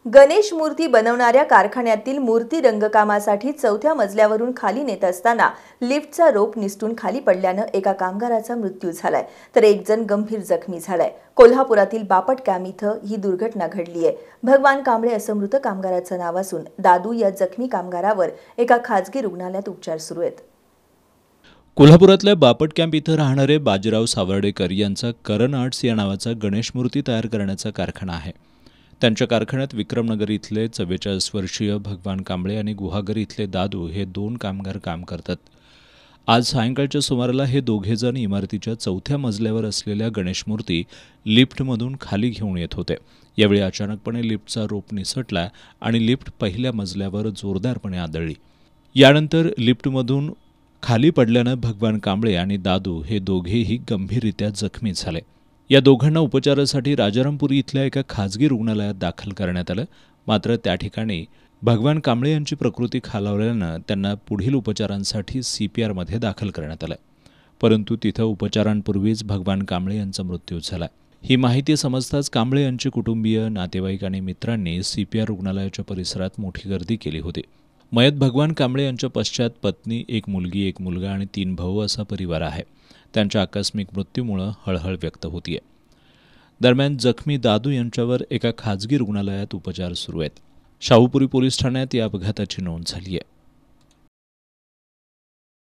गणेश मूर्ती बनवणाऱ्या कारखान्यातील मूर्ती रंगकामासाठी 4थ्या मजल्यावरून खाली नेत असताना लिफ्टचा रोप निसटून खाली पडल्यानं एका कामगाराचा मृत्यू झालाय, तर एक जण गंभीर जखमी झालाय। कोल्हापुरातील बापट कॅम्प इथं ही दुर्घटना घडली आहे। भगवान कांबळे असं मृत कामगाराचं नाव असून दादू या जखमी कामगारावर एका खाजगी रुग्णालयात उपचार सुरू आहेत। कोल्हापुरातल्या बापट कॅम्प इथं राहणारे बाजीराव सावर्डेकर यांचा करण आर्ट्स या नावाचा गणेश मूर्ती तयार करण्याचा कारखाना आहे। त्यांच्या कारखान्यात विक्रमनगर इथले 44 वर्षीय भगवान कांबळे आणि गुहागर इथले दादू हे 2 कामगार काम करतात। आज सायंकाळच्या सुमाराला हे दोघेजण इमारतीच्या 4थ्या मजल्यावर असलेल्या गणेश मूर्ती लिफ्टमधून खाली घेऊन येत होते। यावेळी अचानकपणे लिफ्टचा रोप निसटला आणि लिफ्ट पहिल्या मजल्यावर जोरदारपणे आदळली। यानंतर लिफ्टमधून खाली पडल्यानं भगवान कांबळे आणि दादू हे दोघेही गंभीररित्या जखमी झाले। या दोघांना उपचारासाठी राजारामपुरी इथल्या एका खाजगी रुग्णालयात दाखल करण्यात आलं, मात्र त्या ठिकाणी भगवान कांबळे यांची प्रकृती खालावल्यानं त्यांना पुढील उपचारांसाठी CPRमध्ये दाखल करण्यात आलं, परंतु तिथं उपचारांपूर्वीच भगवान कांबळे यांचा मृत्यू झाला। ही माहिती समजताच कांबळे यांचे कुटुंबीय, नातेवाईक आणि मित्रांनी CPR रुग्णालयाच्या परिसरात मोठी गर्दी केली होती। मयत भगवान कांबळे यांच्या पश्चात पत्नी, एक मुलगी, एक मुलगा आणि 3 भाऊ असा परिवार आहे। त्यांच्या आकस्मिक मृत्यूमुळे हळहळ व्यक्त होतीये। दरम्यान जखमी दादू यांच्यावर एका खाजगी रुग्णालयात उपचार सुरू आहेत। शाहूपुरी पोलीस ठाण्यात या अपघाताची नोंद झाली आहे।